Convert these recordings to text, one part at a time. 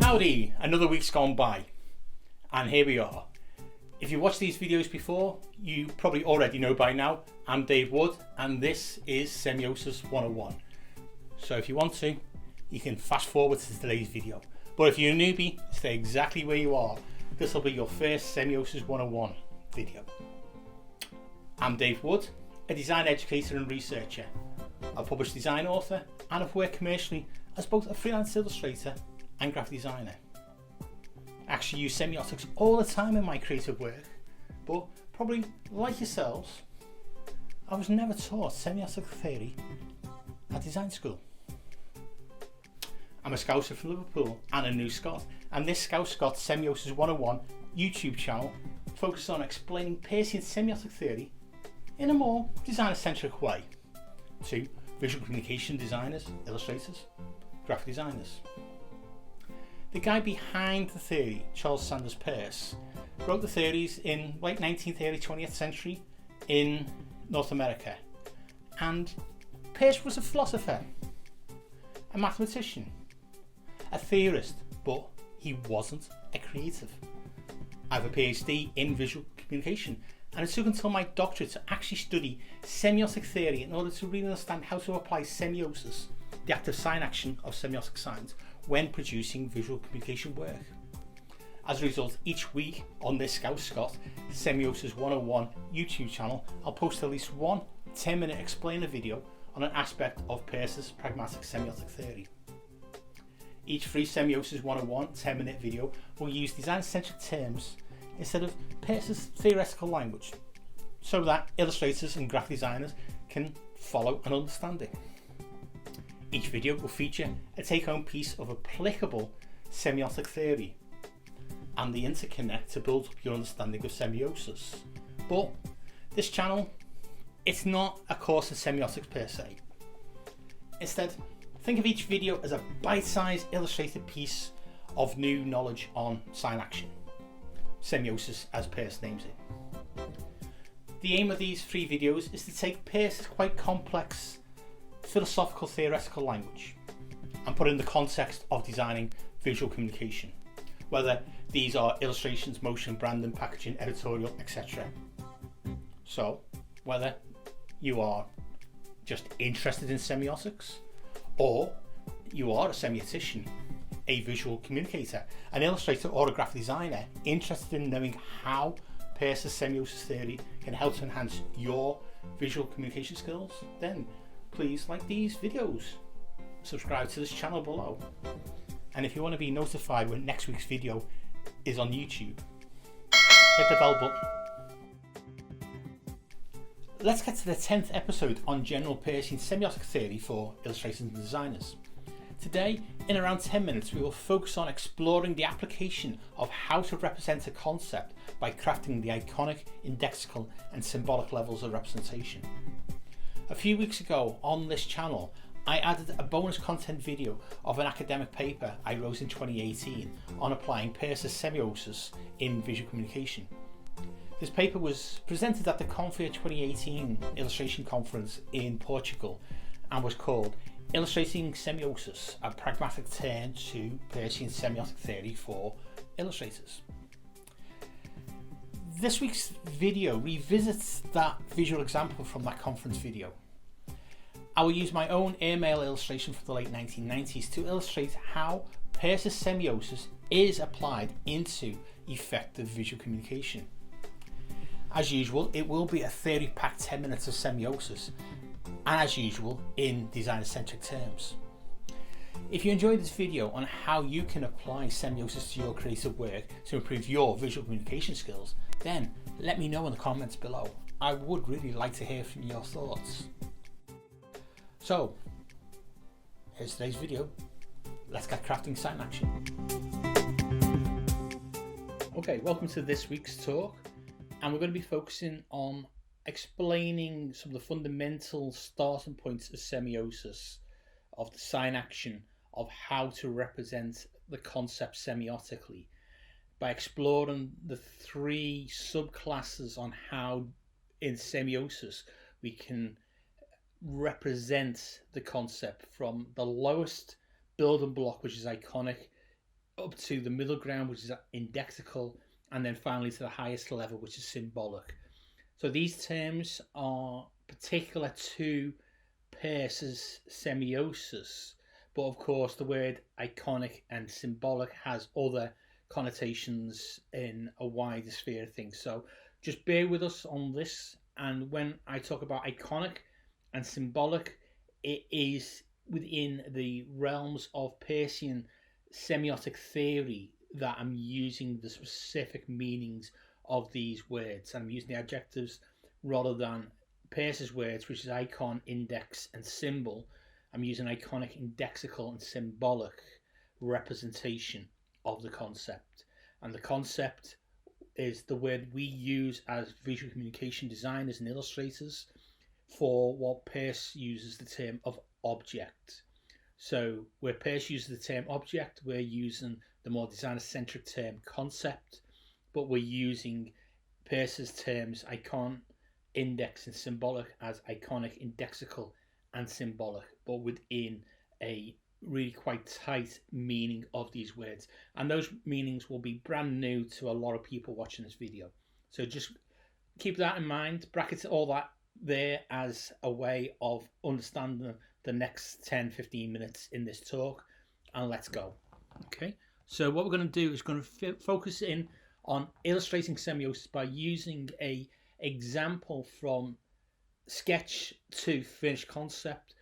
Howdy, another week's gone by and here we are. If you watched these videos before, you probably already know by now, I'm Dave Wood and this is Semiosis 101. So if you want to, you can fast forward to today's video. But if you're a newbie, stay exactly where you are. This will be your first Semiosis 101 video. I'm Dave Wood, a design educator and researcher, a published design author, and I've worked commercially as both a freelance illustrator and graphic designer. I actually use semiotics all the time in my creative work, but probably like yourselves, I was never taught semiotic theory at design school. I'm a Scouser from Liverpool and a New Scot, and this Scout Scot Semiosis 101 YouTube channel focuses on explaining Peircean semiotic theory in a more designer-centric way to visual communication designers, illustrators, graphic designers. The guy behind the theory, Charles Sanders Peirce, wrote the theories in late 19th, early 20th century in North America. And Peirce was a philosopher, a mathematician, a theorist, but he wasn't a creative. I have a PhD in visual communication, and it took until my doctorate to actually study semiotic theory in order to really understand how to apply semiosis, the active sign action of semiotic signs, when producing visual communication work. As a result, each week on this Scout Scot Semiosis 101 YouTube channel, I'll post at least one 10-minute explainer video on an aspect of Peirce's pragmatic semiotic theory. Each free Semiosis 101 10-minute video will use design-centric terms instead of Peirce's theoretical language, so that illustrators and graphic designers can follow and understand it. Each video will feature a take-home piece of applicable semiotic theory and the interconnect to build up your understanding of semiosis. But this channel, it's not a course in semiotics per se. Instead, think of each video as a bite-sized illustrated piece of new knowledge on sign action, semiosis as Peirce names it. The aim of these 3 videos is to take Peirce's quite complex philosophical theoretical language and put it in the context of designing visual communication, whether these are illustrations, motion, branding, packaging, editorial, etc. So whether you are just interested in semiotics, or you are a semiotician, a visual communicator, an illustrator or a graphic designer interested in knowing how Peirce's semiosis theory can help to enhance your visual communication skills, then please like these videos, subscribe to this channel below, and if you want to be notified when next week's video is on YouTube, hit the bell button. Let's get to the 10th episode on general Peircean semiotic theory for illustrators and designers. Today, in around 10 minutes, we will focus on exploring the application of how to represent a concept by crafting the iconic, indexical and symbolic levels of representation. A few weeks ago on this channel, I added a bonus content video of an academic paper I wrote in 2018 on applying Peirce's semiosis in visual communication. This paper was presented at the Confia 2018 illustration conference in Portugal and was called Illustrating Semiosis, a pragmatic turn to Peircean semiotic theory for illustrators. This week's video revisits that visual example from that conference video. I will use my own airmail illustration from the late 1990s to illustrate how Peirce's semiosis is applied into effective visual communication. As usual, it will be a theory-packed 10 minutes of semiosis, and as usual, in designer-centric terms. If you enjoyed this video on how you can apply semiosis to your creative work to improve your visual communication skills, then let me know in the comments below. I would really like to hear from your thoughts. So, here's today's video. Let's get crafting sign action. Okay, welcome to this week's talk, and we're going to be focusing on explaining some of the fundamental starting points of semiosis, of the sign action, of how to represent the concept semiotically, by exploring the 3 subclasses on how in semiosis we can represent the concept from the lowest building block, which is iconic, up to the middle ground, which is indexical, and then finally to the highest level, which is symbolic. So these terms are particular to Peirce's semiosis, but of course the word iconic and symbolic has other connotations in a wider sphere of things. So just bear with us on this, and when I talk about iconic and symbolic, it is within the realms of Peircean semiotic theory that I'm using the specific meanings of these words, and I'm using the adjectives rather than Peirce's words, which is icon, index, and symbol. I'm using iconic, indexical, and symbolic representation of the concept. And the concept is the word we use as visual communication designers and illustrators for what Peirce uses the term of object. So where Peirce uses the term object, we're using the more designer-centric term concept, but we're using Peirce's terms icon, index, and symbolic as iconic, indexical, and symbolic, but within a really quite tight meaning of these words. And those meanings will be brand new to a lot of people watching this video. So just keep that in mind, bracket all that there as a way of understanding the next 10-15 minutes in this talk, and let's go. Okay, so what we're going to do is going to focus in on illustrating semiosis by using a example from sketch to finished concept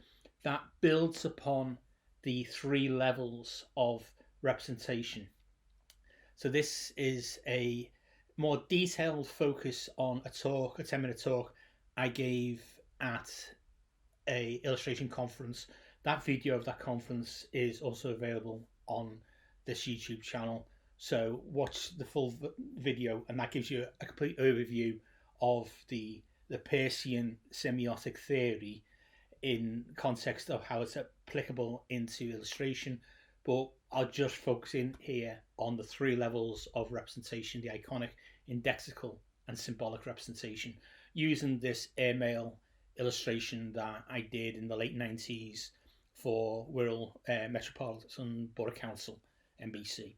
that builds upon the 3 levels of representation. So this is a more detailed focus on a 10-minute talk I gave at a illustration conference. That video of that conference is also available on this YouTube channel. So watch the full video, and that gives you a complete overview of the Peircean semiotic theory in context of how it's applicable into illustration. But I'll just focus in here on the 3 levels of representation: the iconic, indexical, and symbolic representation, using this airmail illustration that I did in the late 90s for Wirral Metropolitan Borough Council, MBC.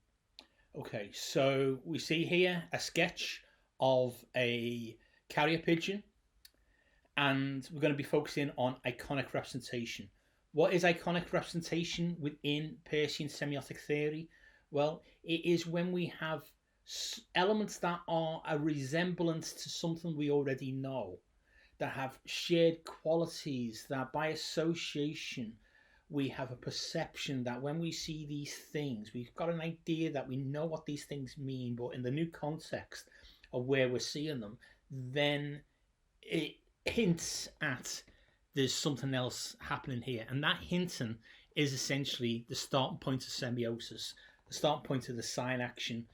Okay, so we see here a sketch of a carrier pigeon, and we're going to be focusing on iconic representation. What is iconic representation within Peircean semiotic theory? Well, it is when we have elements that are a resemblance to something we already know, that have shared qualities, that by association we have a perception that when we see these things, we've got an idea that we know what these things mean, but in the new context of where we're seeing them, then it hints at there's something else happening here. And that hinting is essentially the starting point of semiosis, the starting point of the sign action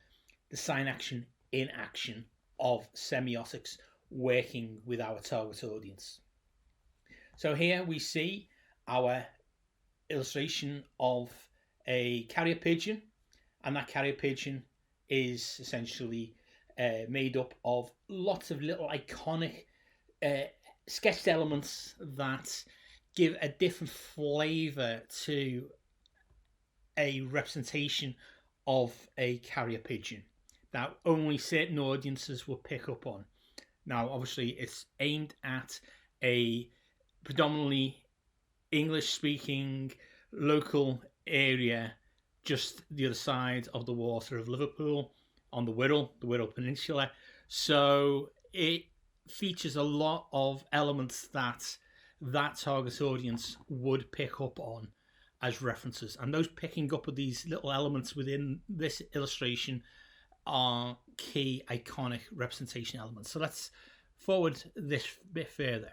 in action of semiotics working with our target audience. So here we see our illustration of a carrier pigeon, and that carrier pigeon is essentially made up of lots of little iconic sketched elements that give a different flavor to a representation of a carrier pigeon that only certain audiences will pick up on. Now, obviously, it's aimed at a predominantly English-speaking local area just the other side of the water of Liverpool, on the Wirral Peninsula. So it features a lot of elements that target audience would pick up on as references. And those picking up of these little elements within this illustration are key iconic representation elements. So let's forward this bit further.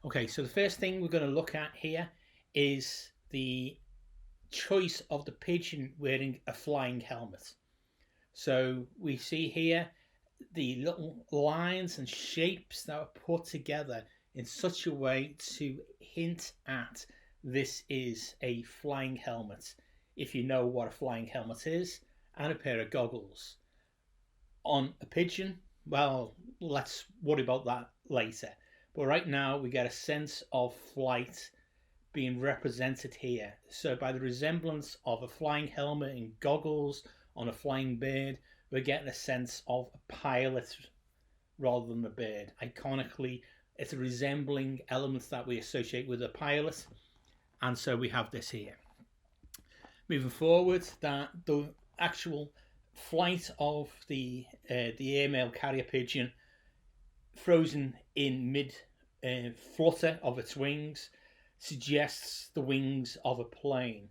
Okay, so the first thing we're going to look at here is the choice of the pigeon wearing a flying helmet. So we see here the little lines and shapes that are put together in such a way to hint at this is a flying helmet, if you know what a flying helmet is, and a pair of goggles. On a pigeon, well, let's worry about that later. But right now we get a sense of flight being represented here. So by the resemblance of a flying helmet and goggles on a flying bird, we're getting a sense of a pilot rather than a bird. Iconically, it's a resembling elements that we associate with a pilot, and so we have this here. Moving forward, that the actual flight of the airmail carrier pigeon, frozen in mid flutter of its wings, suggests the wings of a plane.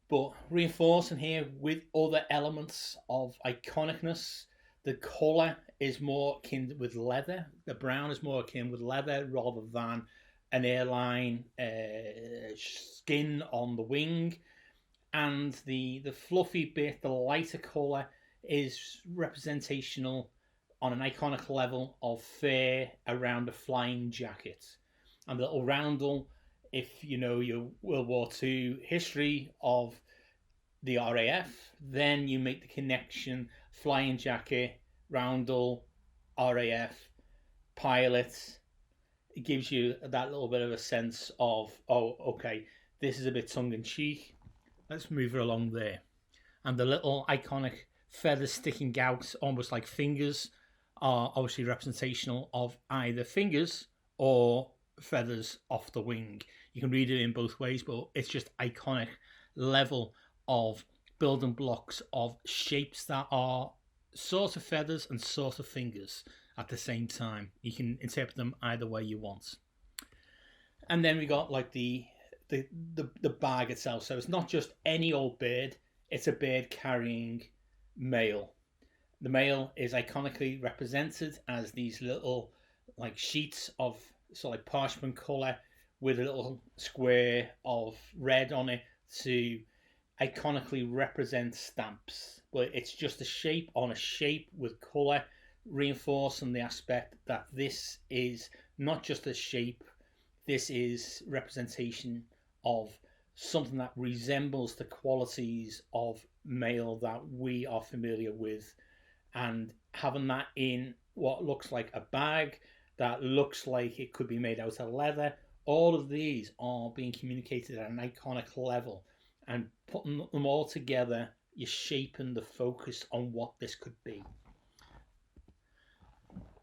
But reinforcing here with other elements of iconicness, the colour is more akin with leather. The brown is more akin with leather rather than an airline skin on the wing. And the fluffy bit, the lighter colour, is representational on an iconic level of fur around a flying jacket. And the little roundel, if you know your World War II history of the RAF, then you make the connection: flying jacket, roundel, RAF, pilot. It gives you that little bit of a sense of, oh, okay, this is a bit tongue-in-cheek. Let's move it along there. And the little iconic feathers sticking out, almost like fingers, are obviously representational of either fingers or feathers off the wing. You can read it in both ways, but it's just iconic level of building blocks of shapes that are sort of feathers and sort of fingers at the same time. You can interpret them either way you want. And then we got like the bag itself. So it's not just any old bird, it's a bird carrying mail. The mail is iconically represented as these little like sheets of sort of like parchment colour with a little square of red on it to iconically represent stamps. But it's just a shape on a shape with colour, reinforcing the aspect that this is not just a shape, this is representation of something that resembles the qualities of mail that we are familiar with. And having that in what looks like a bag, that looks like it could be made out of leather, all of these are being communicated at an iconic level. And putting them all together, you're shaping the focus on what this could be.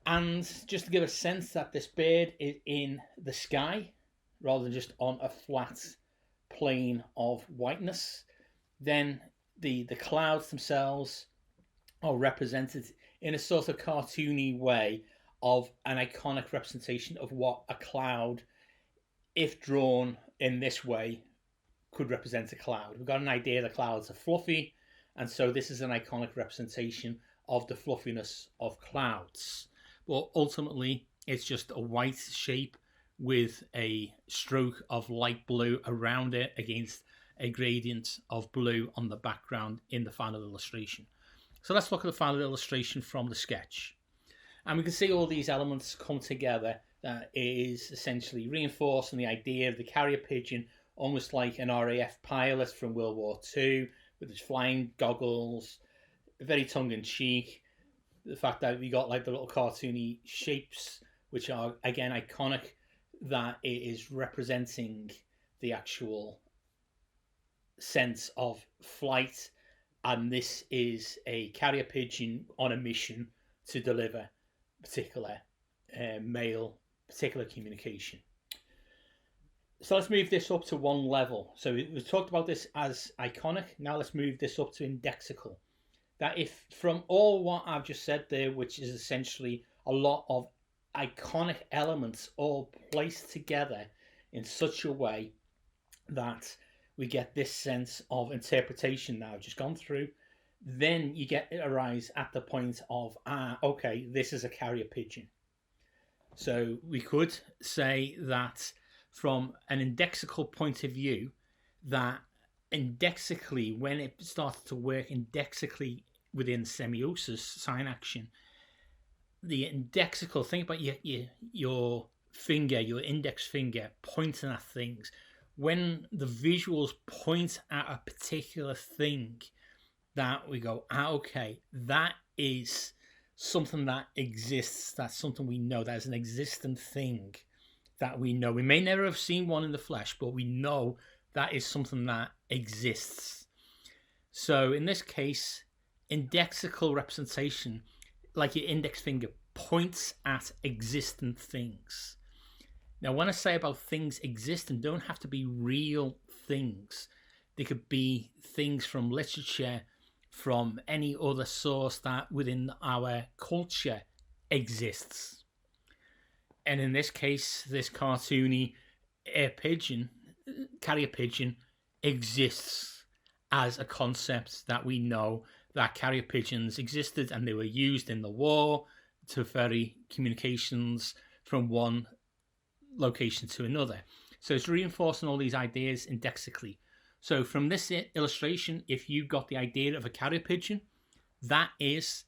And just to give a sense that this bird is in the sky rather than just on a flat plane of whiteness, then the clouds themselves are represented in a sort of cartoony way of an iconic representation of what a cloud, if drawn in this way, could represent a cloud. We've got an idea the clouds are fluffy, and so this is an iconic representation of the fluffiness of clouds. But ultimately, it's just a white shape with a stroke of light blue around it against a gradient of blue on the background in the final illustration. So let's look at the final illustration from the sketch. And we can see all these elements come together. That is essentially reinforcing the idea of the carrier pigeon, almost like an RAF pilot from World War II, with his flying goggles, very tongue-in-cheek. The fact that we got like the little cartoony shapes, which are again iconic, that it is representing the actual sense of flight, and this is a carrier pigeon on a mission to deliver particular mail, particular communication. So let's move this up to one level. So we've talked about this as iconic. Now let's move this up to indexical. That if from all what I've just said there, which is essentially a lot of iconic elements all placed together in such a way that we get this sense of interpretation that I've just gone through, then you get it arise at the point of, okay, this is a carrier pigeon. So we could say that from an indexical point of view, that indexically, when it starts to work indexically within semiosis sign action, the indexical, think about your finger, your index finger pointing at things. When the visuals point at a particular thing, that we go, okay, that is something that exists, that's something we know, that is an existent thing. that we know. We may never have seen one in the flesh, but we know that is something that exists. So in this case, indexical representation, like your index finger, points at existent things. Now, when I say about things existing, don't have to be real things. They could be things from literature, from any other source that within our culture exists. And in this case, this cartoony carrier pigeon exists as a concept that we know that carrier pigeons existed, and they were used in the war to ferry communications from one location to another. So it's reinforcing all these ideas indexically. So from this illustration, if you got the idea of a carrier pigeon, that is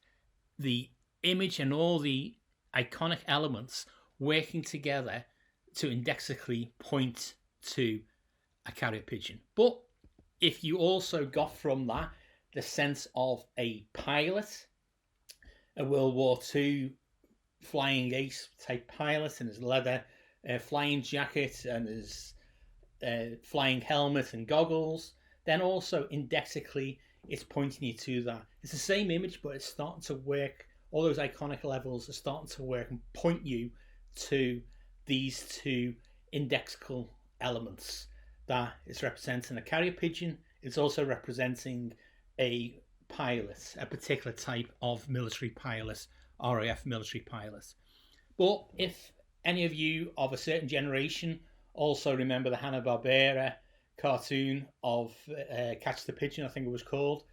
the image and all the iconic elements working together to indexically point to a carrier pigeon. But if you also got from that the sense of a pilot, a World War II flying ace type pilot in his leather flying jacket and his flying helmet and goggles, then also indexically it's pointing you to that. It's the same image, but it's starting to work. All those iconic levels are starting to work and point you to these two indexical elements. That is representing a carrier pigeon. It's also representing a pilot, a particular type of military pilot, RAF military pilot. But if any of you of a certain generation also remember the Hanna-Barbera cartoon of Catch the Pigeon, I think it was called,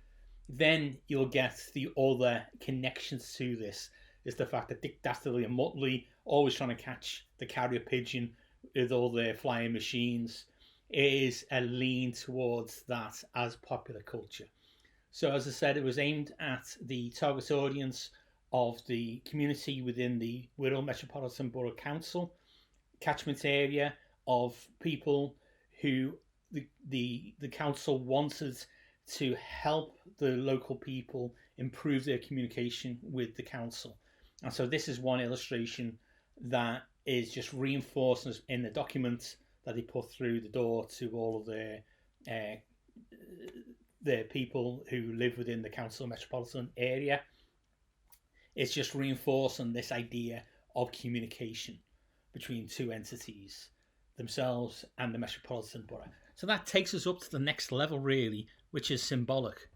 then you'll get the other connections to this. Is the fact that Dick Dastardly and Muttley always trying to catch the carrier pigeon with all their flying machines. It is a lean towards that as popular culture. So as I said, it was aimed at the target audience of the community within the Wirral Metropolitan Borough Council catchment area, of people who the council wanted to help the local people improve their communication with the council. And so this is one illustration that is just reinforced in the document that they put through the door to all of their people who live within the council metropolitan area. It's just reinforcing this idea of communication between two entities, themselves and the metropolitan borough. So that takes us up to the next level, really, which is symbolic.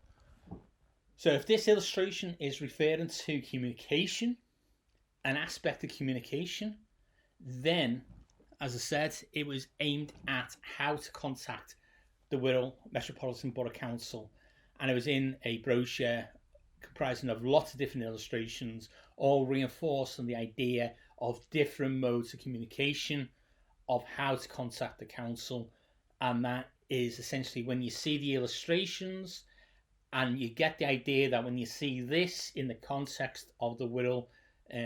So if this illustration is referring to communication, an aspect of communication, then, as I said, it was aimed at how to contact the Wirral Metropolitan Borough Council, and it was in a brochure comprising of lots of different illustrations, all reinforcing the idea of different modes of communication, of how to contact the council. And that is essentially when you see the illustrations and you get the idea that when you see this in the context of the Wirral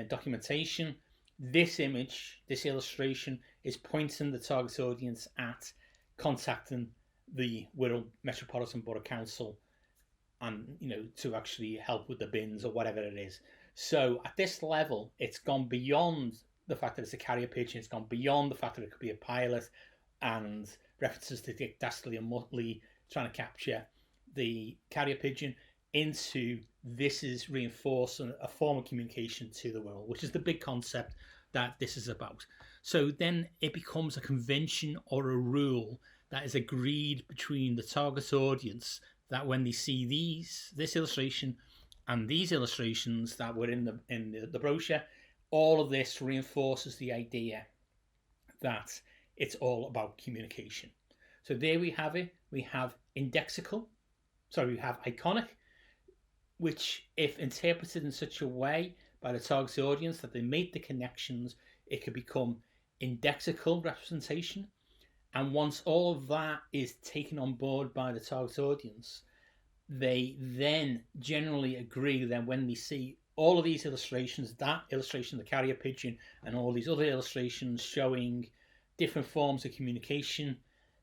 documentation, this image, this illustration is pointing the target audience at contacting the Wirral Metropolitan Borough Council, and to actually help with the bins or whatever it is. So at this level, it's gone beyond the fact that it's a carrier pigeon. It's gone beyond the fact that it could be a pilot, and references to Dick Dastardly and Muttley trying to capture the carrier pigeon, into this is reinforcing a form of communication to the world, which is the big concept that this is about. So then it becomes a convention or a rule that is agreed between the target audience, that when they see this illustration and these illustrations that were in the brochure, all of this reinforces the idea that it's all about communication. So there we have it. We have indexical, we have iconic, which if interpreted in such a way by the target audience that they make the connections, it could become indexical representation. And once all of that is taken on board by the target audience, they then generally agree that when they see all of these illustrations, that illustration of the carrier pigeon and all these other illustrations showing different forms of communication,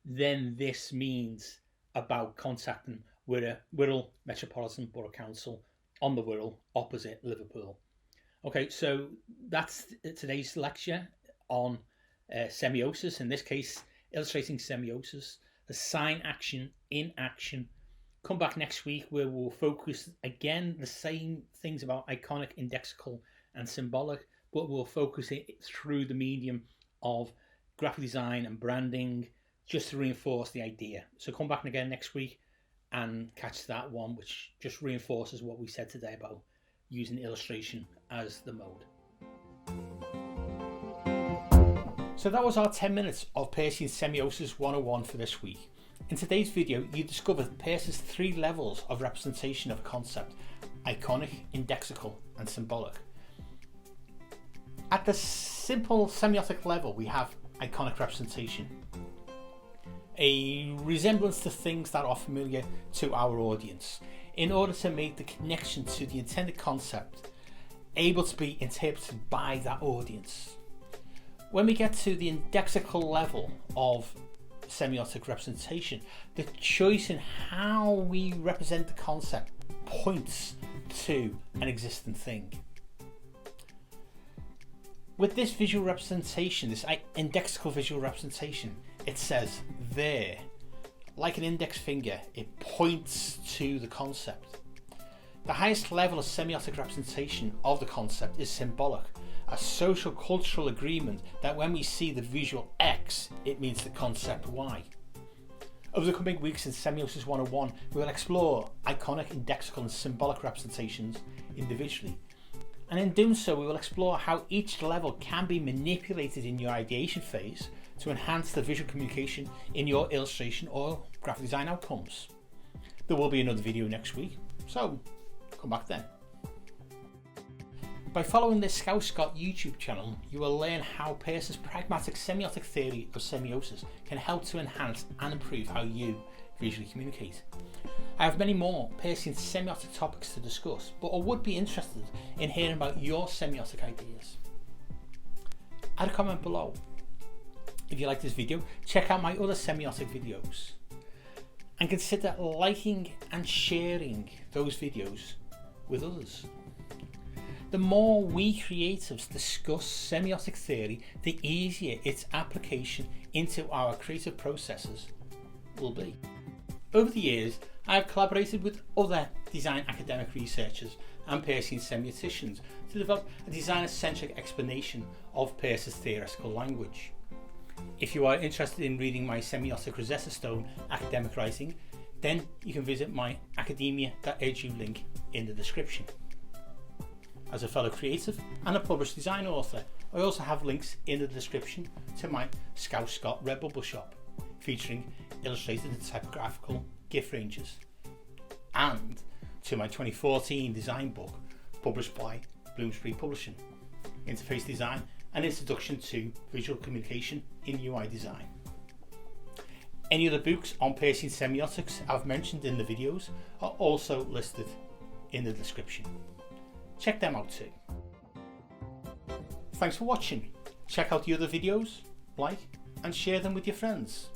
then this means about contacting Wirral Metropolitan Borough Council on the Wirral opposite Liverpool. Okay, so that's today's lecture on semiosis, in this case illustrating semiosis, the sign action in action. Come back next week where we'll focus again the same things about iconic, indexical and symbolic, but we'll focus it through the medium of graphic design and branding, just to reinforce the idea. So come back again next week and catch that one, which just reinforces what we said today about using illustration as the mode. So that was our 10 minutes of Pearson Semiosis 101 for this week. In today's video, you discovered Peirce's 3 levels of representation of a concept: iconic, indexical and symbolic. At the simple semiotic level, we have iconic representation, a resemblance to things that are familiar to our audience, in order to make the connection to the intended concept able to be interpreted by that audience. When we get to the indexical level of semiotic representation, the choice in how we represent the concept points to an existing thing. With this visual representation, this indexical visual representation, it says there, like an index finger, it points to the concept. The highest level of semiotic representation of the concept is symbolic, a social cultural agreement that when we see the visual X, it means the concept Y. Over the coming weeks in Semiosis 101, we will explore iconic, indexical and symbolic representations individually. And in doing so, we will explore how each level can be manipulated in your ideation phase to enhance the visual communication in your illustration or graphic design outcomes. There will be another video next week, so come back then. By following the Scout Scott YouTube channel, you will learn how Peirce's pragmatic semiotic theory of semiosis can help to enhance and improve how you visually communicate. I have many more Peircean semiotic topics to discuss, but I would be interested in hearing about your semiotic ideas. Add a comment below. If you like this video, check out my other semiotic videos and consider liking and sharing those videos with others. The more we creatives discuss semiotic theory, the easier its application into our creative processes will be. Over the years, I have collaborated with other design academic researchers and Peircean semioticians to develop a designer-centric explanation of Peirce's theoretical language. If you are interested in reading my semiotic Rosetta Stone academic writing, then you can visit my academia.edu link in the description. As a fellow creative and a published design author, I also have links in the description to my Scout Scott Redbubble shop, featuring illustrated and typographical gift ranges, and to my 2014 design book published by Bloomsbury Publishing, Interface Design, an Introduction to Visual Communication in UI Design. Any other books on Peircean semiotics I've mentioned in the videos are also listed in the description. Check them out too. Thanks for watching. Check out the other videos, like and share them with your friends,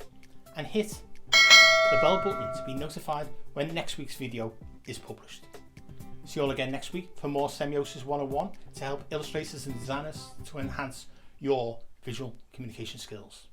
and hit the bell button to be notified when next week's video is published. See you all again next week for more Semiosis 101 to help illustrators and designers to enhance your visual communication skills.